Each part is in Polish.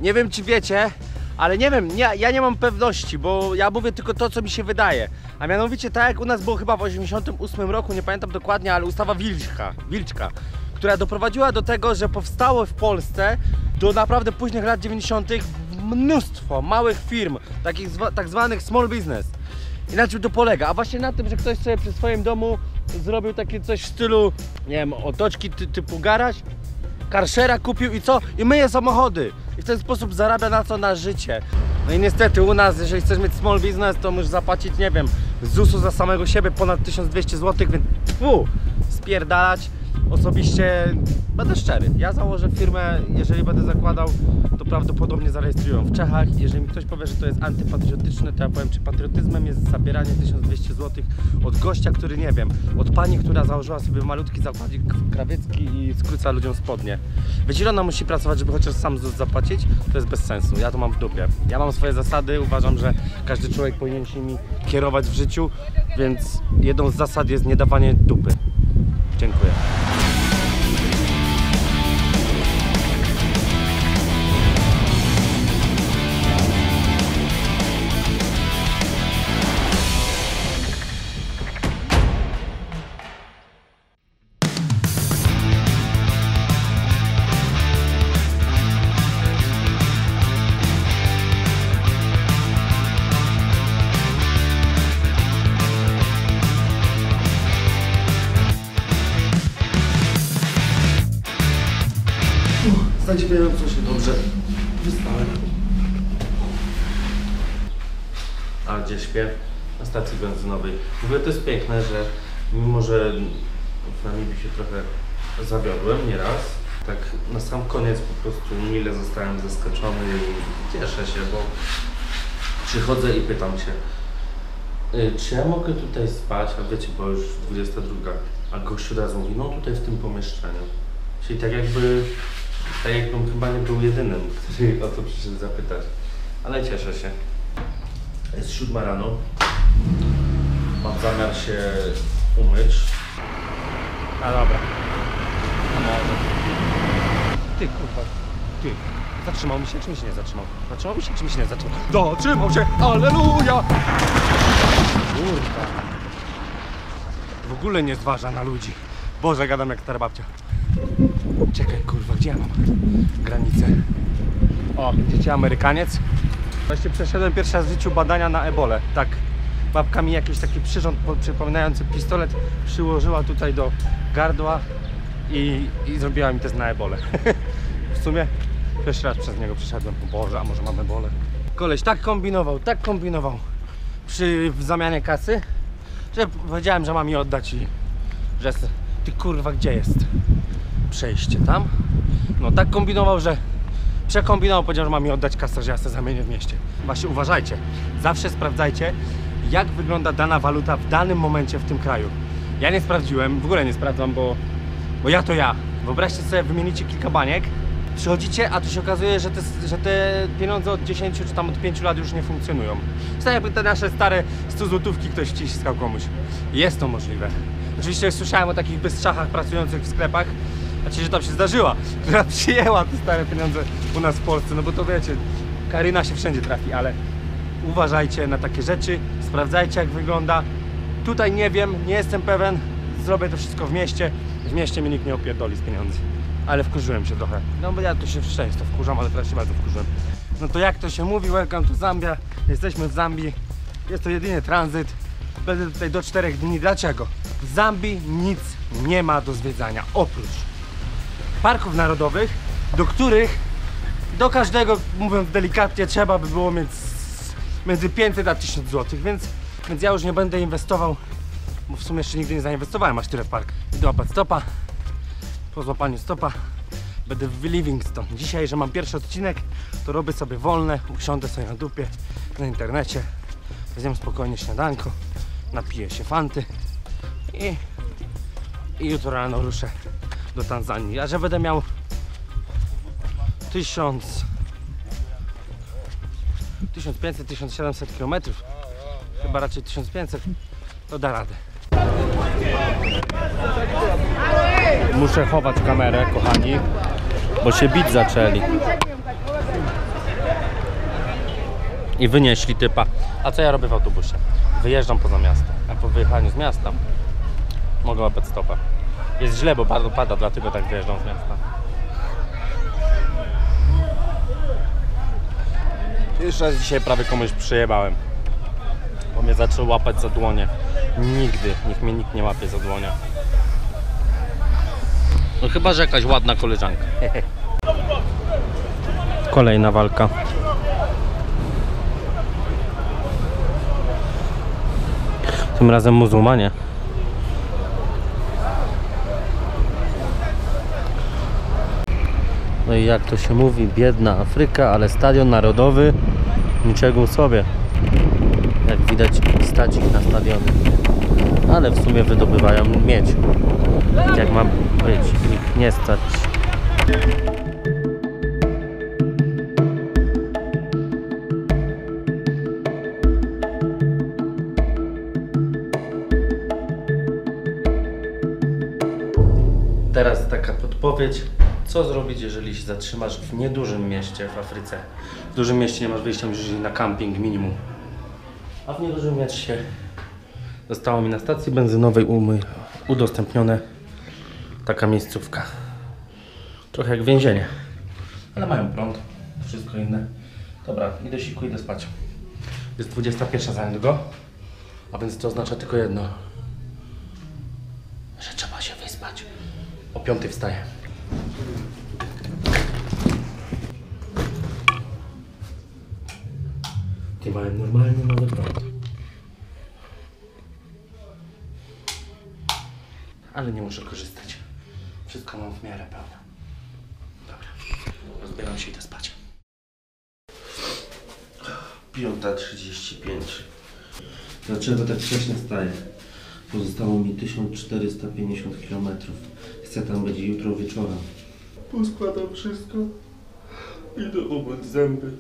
Nie wiem, czy wiecie, ale nie wiem, ja nie mam pewności, bo ja mówię tylko to, co mi się wydaje. A mianowicie tak jak u nas było chyba w 88 roku, nie pamiętam dokładnie, ale ustawa Wilczka, która doprowadziła do tego, że powstało w Polsce do naprawdę późnych lat 90. mnóstwo małych firm, takich tak zwanych small business. I na czym to polega? A właśnie na tym, że ktoś sobie przy swoim domu zrobił takie coś w stylu, nie wiem, otoczki typu garaż, karszera kupił i co? I myje samochody. I w ten sposób zarabia na co? Na życie. No i niestety u nas, jeżeli chcesz mieć small business, to musisz zapłacić, nie wiem, z ZUS-u za samego siebie ponad 1200 zł, więc spierdalać. Osobiście będę szczery, ja założę firmę, jeżeli będę zakładał, to prawdopodobnie zarejestrują w Czechach. Jeżeli mi ktoś powie, że to jest antypatriotyczne, to ja powiem, czy patriotyzmem jest zabieranie 1200 zł od gościa, który nie wiem, od pani, która założyła sobie malutki zakładzik krawiecki i skróca ludziom spodnie. Wiecie, ile ona musi pracować, żeby chociaż sam ZUS zapłacić? To jest bez sensu, ja to mam w dupie. Ja mam swoje zasady, uważam, że każdy człowiek powinien się nimi kierować w życiu, więc jedną z zasad jest nie dawanie dupy. Dziękuję. Zadziwiająco się dobrze wyspałem. A gdzie śpię? Na stacji benzynowej. W ogóle to jest piękne, że mimo, że w Namibii się trochę zawiodłem nieraz, tak na sam koniec po prostu mile zostałem zaskoczony i cieszę się, bo przychodzę i pytam się, czy ja mogę tutaj spać, a wiecie, bo już 22, a gościu raz mówi, no tutaj w tym pomieszczeniu. Czyli tak jakbym chyba nie był jedynym, który o to przyszedł zapytać. Ale cieszę się. Jest 7 rano. Mam zamiar się umyć. A dobra. Ty kurwa, ty. Zatrzymał mi się, czy mi się nie zatrzymał? Zatrzymał mi się, czy mi się nie zatrzymał? Zatrzymał się! Alleluja! Kurwa. W ogóle nie zważa na ludzi. Boże, gadam jak stara babcia. Czekaj, kurwa, gdzie ja mam granicę? O, widzicie, Amerykaniec? Właśnie przeszedłem pierwszy raz w życiu badania na ebolę. Tak, babka mi jakiś taki przyrząd przypominający pistolet przyłożyła tutaj do gardła i zrobiła mi test na ebolę. W sumie pierwszy raz przez niego przeszedłem. O Boże, a może mam ebolę? Koleś tak kombinował w zamianie kasy, że powiedziałem, że mam mi oddać i że ty kurwa, gdzie jest przejście tam? No tak kombinował, że przekombinował, powiedział, że ma mi oddać kasę, że ja sobie zamienię w mieście. Właśnie uważajcie, zawsze sprawdzajcie, jak wygląda dana waluta w danym momencie w tym kraju. Ja nie sprawdziłem, w ogóle nie sprawdzam, bo ja to ja. Wyobraźcie sobie, wymienicie kilka baniek, przychodzicie, a tu się okazuje, że te pieniądze od 10 czy tam od 5 lat już nie funkcjonują. To jakby te nasze stare 100 złotówki ktoś wciskał komuś. Jest to możliwe. Oczywiście słyszałem o takich bystrzachach pracujących w sklepach, znaczy, że tam się zdarzyła, która przyjęła te stare pieniądze u nas w Polsce, no bo to wiecie, Karyna się wszędzie trafi, ale uważajcie na takie rzeczy, sprawdzajcie, jak wygląda. Tutaj nie wiem, nie jestem pewien, zrobię to wszystko w mieście. W mieście mnie nikt nie opierdoli z pieniędzy, ale wkurzyłem się trochę. No bo ja tu się często wkurzam, ale teraz się bardzo wkurzyłem. No to jak to się mówi, welcome to Zambia, jesteśmy w Zambii, jest to jedynie tranzyt. Będę tutaj do 4 dni. Dlaczego? W Zambii nic nie ma do zwiedzania, oprócz parków narodowych, do których do każdego, mówiąc delikatnie, trzeba by było mieć między 500 a 1000 zł, więc ja już nie będę inwestował, bo w sumie jeszcze nigdy nie zainwestowałem aż tyle w park. Idę łapać stopa. Po złapaniu stopa będę w Livingstone. Dzisiaj, że mam pierwszy odcinek, to robię sobie wolne, usiądę sobie na dupie na internecie, zjem spokojnie śniadanko, napiję się fanty i jutro rano ruszę do Tanzanii. A że będę miał 1500-1700 km, chyba raczej 1500, to da radę. Muszę chować kamerę, kochani, bo się bić zaczęli. i wynieśli typa. A co ja robię w autobusie? Wyjeżdżam poza miasto, a po wyjechaniu z miasta mogę łapać stopę. Jest źle, bo bardzo pada, dlatego tak wyjeżdżam z miasta. Jeszcze raz dzisiaj prawie komuś przyjebałem, bo mnie zaczął łapać za dłonie. Nigdy, niech mnie nikt nie łapie za dłonie. No chyba, że jakaś ładna koleżanka. Kolejna walka. Tym razem muzułmanie. No i jak to się mówi, biedna Afryka, ale stadion narodowy niczego sobie. Jak widać, stać ich na stadiony. Ale w sumie wydobywają miedź. Jak ma być ich nie stać. Teraz taka podpowiedź, co zrobić, jeżeli się zatrzymasz w niedużym mieście w Afryce. W dużym mieście nie masz wyjścia, musisz iść na camping minimum. A w niedużym mieście zostało mi na stacji benzynowej udostępnione taka miejscówka. Trochę jak więzienie, ale mają prąd, wszystko inne. Dobra, idę siku, idę spać. Jest 21 za niedługo, a więc to oznacza tylko jedno, że trzeba się wyspać. O 5 wstaję. Ty mają normalnie nowy prąd. Ale nie muszę korzystać. Wszystko mam w miarę pełne. Dobra, rozbieram się i idę spać. 5:35. Dlaczego tak wcześnie wstaję? Pozostało mi 1450 km. Chcę tam być jutro wieczorem. Poskładam wszystko. Idę umyć zęby.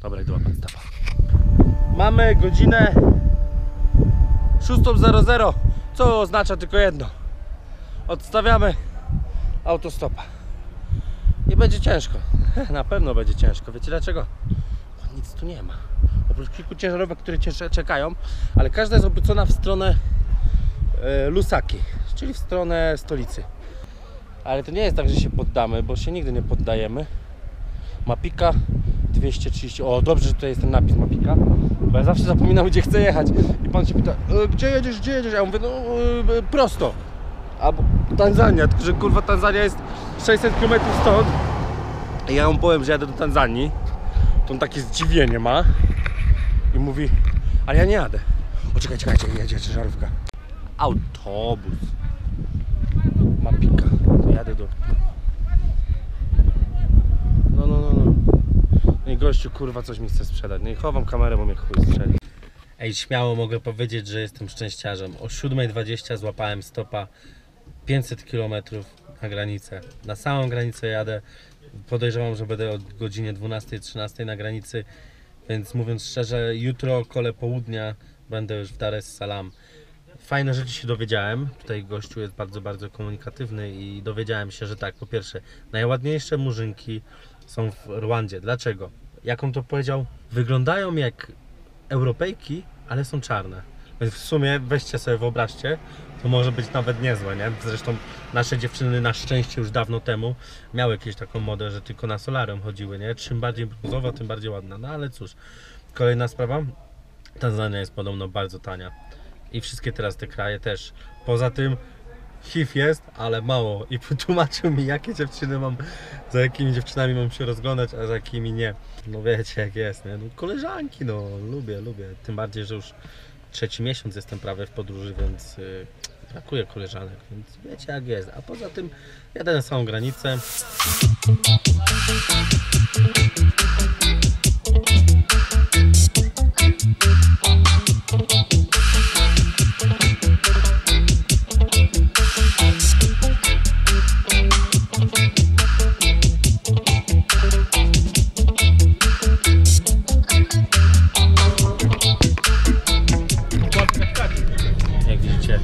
Dobra, idę łapać stopa. Mamy godzinę 6:00, co oznacza tylko jedno. Odstawiamy autostopa. I będzie ciężko. Na pewno będzie ciężko. Wiecie dlaczego? Bo nic tu nie ma. Oprócz kilku ciężarówek, które czekają, ale każda jest obrócona w stronę Lusaki, czyli w stronę stolicy. Ale to nie jest tak, że się poddamy, bo się nigdy nie poddajemy. Mapika 230. O, dobrze, że tutaj jest ten napis Mapika, bo ja zawsze zapominam, gdzie chcę jechać. I pan się pyta, gdzie jedziesz, gdzie jedziesz? Ja mówię, no prosto. Albo Tanzania, tylko że kurwa Tanzania jest 600 km stąd. I ja mu powiem, że jadę do Tanzanii. To on takie zdziwienie ma. I mówi, ale ja nie jadę. O, czekajcie, jedzie ciężarówka. Autobus. Mapika. To jadę do... No. No i gościu kurwa coś mi chce sprzedać. No i chowam kamerę, bo mnie chuj strzeli. Ej, śmiało mogę powiedzieć, że jestem szczęściarzem. O 7:20 złapałem stopa 500 km na granicę. Na samą granicę jadę. Podejrzewam, że będę o godzinie 12-13 na granicy. Więc mówiąc szczerze, jutro około południa będę już w Dar es Salaam. Fajne rzeczy się dowiedziałem. Tutaj gościu jest bardzo, bardzo komunikatywny i dowiedziałem się, że tak, po pierwsze, najładniejsze murzynki są w Rwandzie. Dlaczego? Jak on to powiedział? Wyglądają jak Europejki, ale są czarne. Więc w sumie weźcie sobie, wyobraźcie, to może być nawet niezłe, nie? Zresztą nasze dziewczyny na szczęście już dawno temu miały jakąś taką modę, że tylko na solarium chodziły, nie? Czym bardziej brązowa, tym bardziej ładna. No ale cóż, kolejna sprawa. Tanzania jest podobno bardzo tania. I wszystkie teraz te kraje też. Poza tym HIV jest, ale mało. I tłumaczył mi, jakie dziewczyny mam, za jakimi dziewczynami mam się rozglądać, a za jakimi nie. No wiecie jak jest, nie? No, koleżanki, no lubię. Tym bardziej, że już 3. miesiąc jestem prawie w podróży, więc brakuje koleżanek, więc wiecie jak jest. A poza tym jadę na samą granicę. Jak widzicie,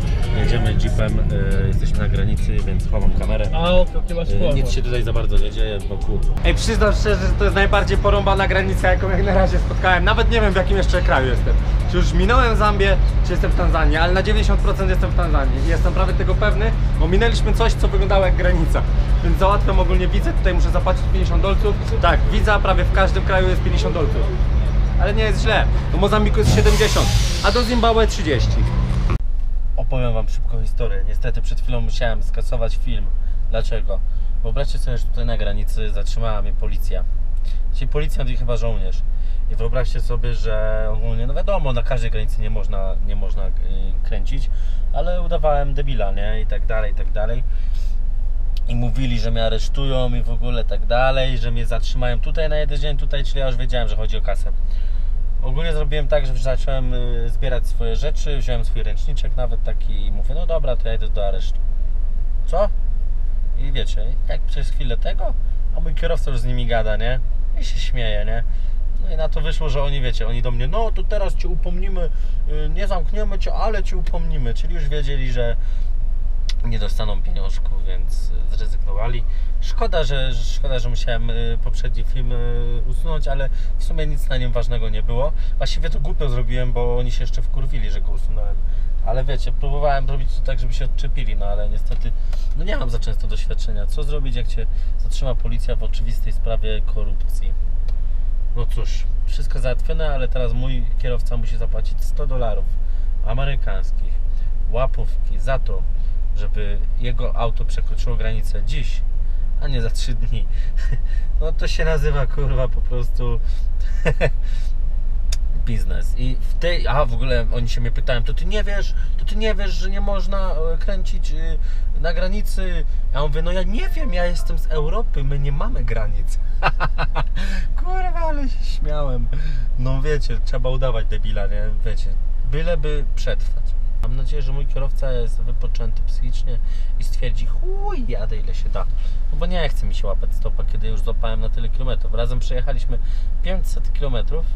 powiem, jesteśmy na granicy, więc chowam kamerę. A okej, masz słowo. Nic się tutaj za bardzo nie dzieje wokół. Ej, przyznam szczerze, że to jest najbardziej porąbana granica, jaką jak na razie spotkałem. Nawet nie wiem, w jakim jeszcze kraju jestem. Czy już minąłem Zambię, czy jestem w Tanzanii, ale na 90% jestem w Tanzanii. I jestem prawie tego pewny, bo minęliśmy coś, co wyglądało jak granica. Więc załatwiam ogólnie wizę, tutaj muszę zapłacić 50 dolców. Tak, wiza prawie w każdym kraju jest 50 dolców. Ale nie jest źle, do Mozambiku jest 70, a do Zimbabwe 30. Opowiem wam szybką historię. Niestety przed chwilą musiałem skasować film. Dlaczego? Wyobraźcie sobie, że tutaj na granicy zatrzymała mnie policja. Czyli policjant i chyba żołnierz. I wyobraźcie sobie, że ogólnie, no wiadomo, na każdej granicy nie można kręcić, ale udawałem debila, nie? I tak dalej, i tak dalej. I mówili, że mnie aresztują i w ogóle tak dalej, że mnie zatrzymają tutaj na jeden dzień, tutaj, czyli ja już wiedziałem, że chodzi o kasę. Ogólnie zrobiłem tak, że zacząłem zbierać swoje rzeczy, wziąłem swój ręczniczek nawet taki i mówię, no dobra, to ja idę do aresztu. Co? I wiecie, jak przez chwilę tego, a mój kierowca już z nimi gada, nie? I się śmieje, nie? No i na to wyszło, że oni, wiecie, oni do mnie, no to teraz cię upomnimy, nie zamkniemy cię, ale cię upomnimy. Czyli już wiedzieli, że nie dostaną pieniążków, więc zrezygnowali. Szkoda, że musiałem poprzedni film usunąć, ale w sumie nic na nim ważnego nie było. Właściwie to głupio zrobiłem, bo oni się jeszcze wkurwili, że go usunąłem. Ale wiecie, próbowałem zrobić to tak, żeby się odczepili, no ale niestety no nie mam za często doświadczenia. Co zrobić, jak cię zatrzyma policja w oczywistej sprawie korupcji? No cóż, wszystko załatwione, ale teraz mój kierowca musi zapłacić $100 amerykańskich łapówki za to, żeby jego auto przekroczyło granicę dziś, a nie za 3 dni. No to się nazywa, kurwa, po prostu biznes. I w tej, w ogóle oni się mnie pytają, to ty nie wiesz, że nie można kręcić na granicy? Ja mówię, no ja nie wiem, ja jestem z Europy, my nie mamy granic. Kurwa, ale się śmiałem. No wiecie, trzeba udawać debila, nie? Wiecie, byleby przetrwać. Mam nadzieję, że mój kierowca jest wypoczęty psychicznie i stwierdzi, chuj, jadę ile się da. No bo nie chce mi się łapać stopa, kiedy już złapałem na tyle kilometrów. Razem przejechaliśmy 500 kilometrów.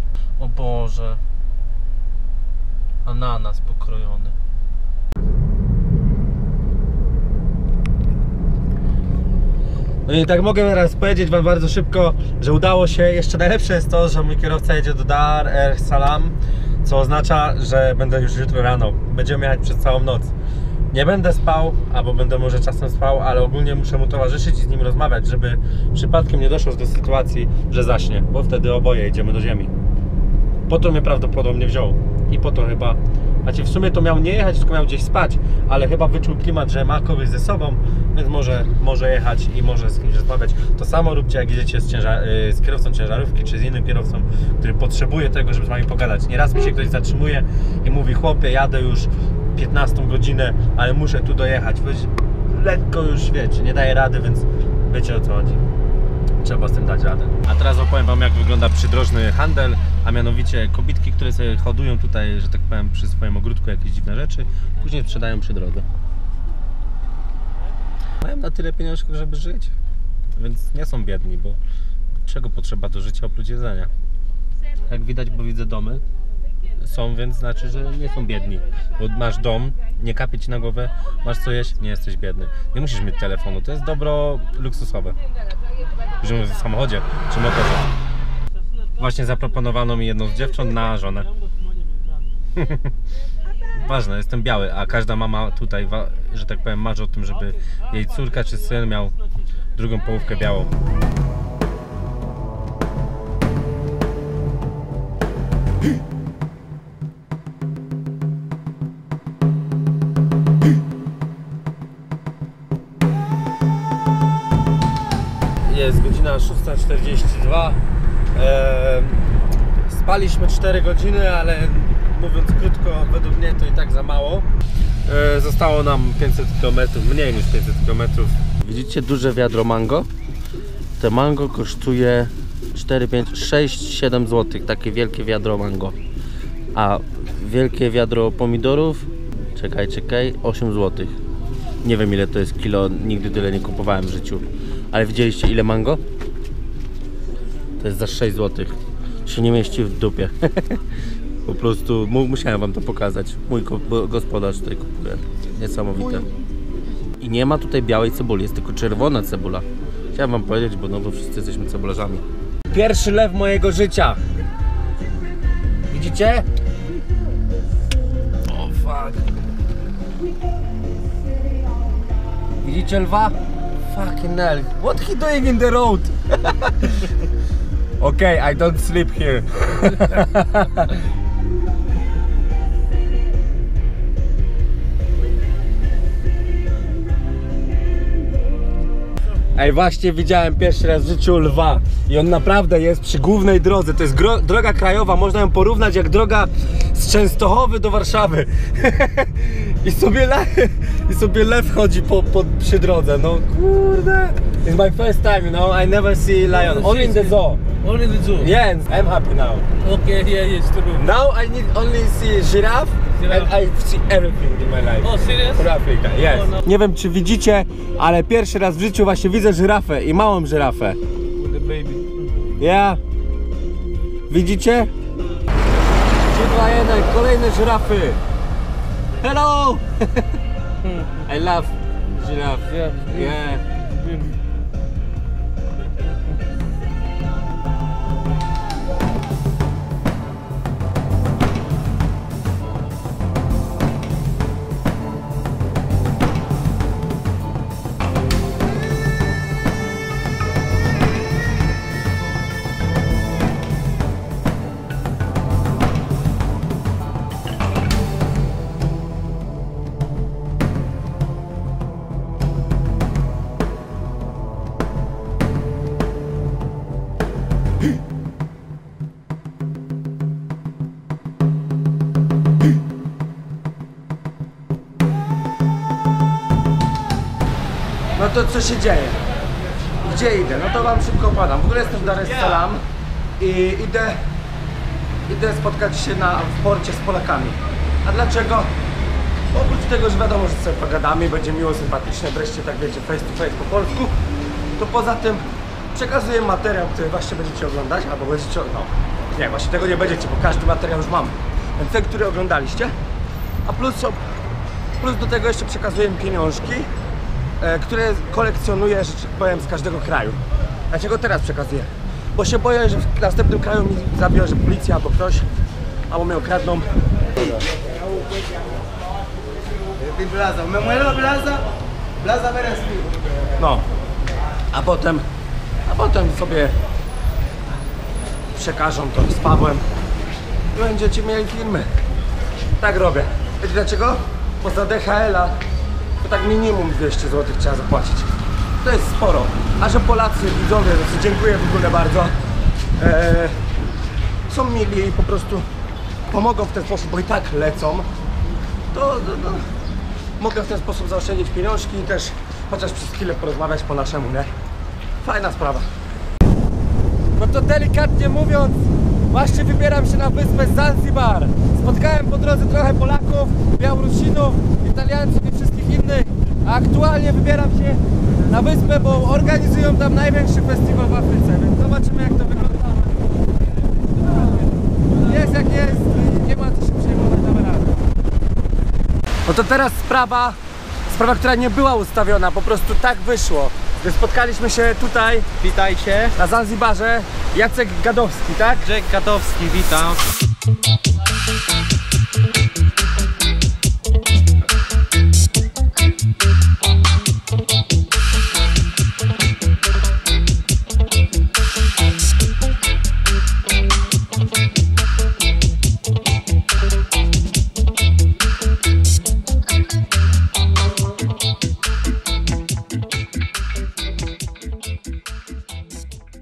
O Boże. Ananas pokrojony. No i tak mogę teraz powiedzieć wam bardzo szybko, że udało się. Jeszcze najlepsze jest to, że mój kierowca jedzie do Dar es Salaam, co oznacza, że będę już jutro rano. Będziemy jechać przez całą noc. Nie będę spał, albo będę może czasem spał, ale ogólnie muszę mu towarzyszyć i z nim rozmawiać, żeby przypadkiem nie doszło do sytuacji, że zaśnie, bo wtedy oboje idziemy do ziemi. Po to mnie prawdopodobnie wziął i po to chyba, znaczy w sumie to miał nie jechać, tylko miał gdzieś spać, ale chyba wyczuł klimat, że ma kogoś ze sobą, więc może jechać i może z kimś rozmawiać. To samo róbcie, jak jedziecie z kierowcą ciężarówki, czy z innym kierowcą, który potrzebuje tego, żeby z wami pogadać. Nieraz mi się ktoś zatrzymuje i mówi, chłopie, jadę już 15 godzinę, ale muszę tu dojechać. Lekko już, wiecie, nie daję rady, więc wiecie, o co chodzi. Trzeba z tym dać radę. A teraz opowiem wam, jak wygląda przydrożny handel, a mianowicie kobitki, które sobie hodują tutaj, że tak powiem, przy swoim ogródku jakieś dziwne rzeczy, później sprzedają przy drodze. Mają na tyle pieniążków, żeby żyć, więc nie są biedni, bo czego potrzeba do życia oprócz jedzenia? Jak widać, bo widzę domy, są, więc znaczy, że nie są biedni, bo masz dom, nie kapie ci na głowę, masz co jeść, nie jesteś biedny. Nie musisz mieć telefonu, to jest dobro luksusowe. Żyjemy w samochodzie czy motorze. Właśnie zaproponowano mi jedną z dziewcząt na żonę. Ważne, jestem biały, a każda mama tutaj, że tak powiem, marzy o tym, żeby jej córka czy syn miał drugą połówkę białą. Jest godzina 6:42. Spaliśmy 4 godziny, ale mówiąc krótko, według mnie to i tak za mało. Zostało nam 500 km, mniej niż 500 km. Widzicie duże wiadro mango? Te mango kosztuje 4, 5, 6, 7 zł. Takie wielkie wiadro mango. A wielkie wiadro pomidorów, czekaj, 8 zł. Nie wiem, ile to jest kilo, nigdy tyle nie kupowałem w życiu. Ale widzieliście, ile mango? To jest za 6 zł. Się nie mieści w dupie. Po prostu musiałem wam to pokazać. Mój gospodarz tutaj kupuje. Niesamowite. I nie ma tutaj białej cebuli, jest tylko czerwona cebula. Chciałem wam powiedzieć, bo no to wszyscy jesteśmy cebularzami. Pierwszy lew mojego życia. Widzicie? O fuck. Widzicie lwa? Fucking hell. What he doing in the road? Okay, I don't sleep here. Ej, właśnie widziałem pierwszy raz w życiu lwa i on naprawdę jest przy głównej drodze. To jest droga krajowa, można ją porównać jak droga z Częstochowy do Warszawy. I sobie lew chodzi przy drodze, no kurde. It's my first time, you know, I never see lion, only in the zoo. Only the zoo? Yes, I'm happy now. Okay, yeah, it's true. Now I need only see giraffe and I see everything in my life. Oh, serious? For Africa, yes. Oh, no. Nie wiem czy widzicie, ale pierwszy raz w życiu właśnie widzę żyrafę i małą żyrafę. With the baby. Yeah. Widzicie? 3, 2, 1, kolejne żyrafy. Hello! I love giraffe. Yeah. Yeah. No to co się dzieje? Gdzie idę? No to wam szybko padam. W ogóle jestem w Dar es Salaam i idę spotkać się w porcie z Polakami. A dlaczego? Oprócz tego, że wiadomo, że sobie pogadamy, będzie miło, sympatycznie, wreszcie tak wiecie, face to face po polsku, to poza tym przekazuję materiał, który właśnie będziecie oglądać, albo będziecie, no nie, właśnie tego nie będziecie, bo każdy materiał już mam. Więc ten, który oglądaliście, a plus do tego jeszcze przekazuję pieniążki, które kolekcjonuję, że tak powiem, z każdego kraju. Dlaczego teraz przekazuję? Bo się boję, że w następnym kraju mi zabierze policja albo ktoś, albo mnie okradną. No, a potem sobie przekażą to z Pawłem i będziecie mieli filmy. Tak robię. Wiecie dlaczego? Bo za DHL-a to tak minimum 200 zł trzeba zapłacić. To jest sporo. A że Polacy, widzowie, dziękuję w ogóle bardzo, są mili i po prostu pomogą w ten sposób, bo i tak lecą, to mogę w ten sposób zaoszczędzić pieniążki i też chociaż przez chwilę porozmawiać po naszemu, nie? Fajna sprawa. No to delikatnie mówiąc, właśnie wybieram się na wyspę Zanzibar. Spotkałem po drodze trochę Polaków, Białorusinów, Italiańców i wszystkich innych. A aktualnie wybieram się na wyspę, bo organizują tam największy festiwal w Afryce, więc zobaczymy jak to wygląda. Jest jak jest i nie ma co się przejmować, damy radę. No to teraz sprawa, która nie była ustawiona, po prostu tak wyszło. Gdy spotkaliśmy się tutaj, Witajcie. na Zanzibarze, Jacek Gadowski, tak? Jack Gadowski, witam.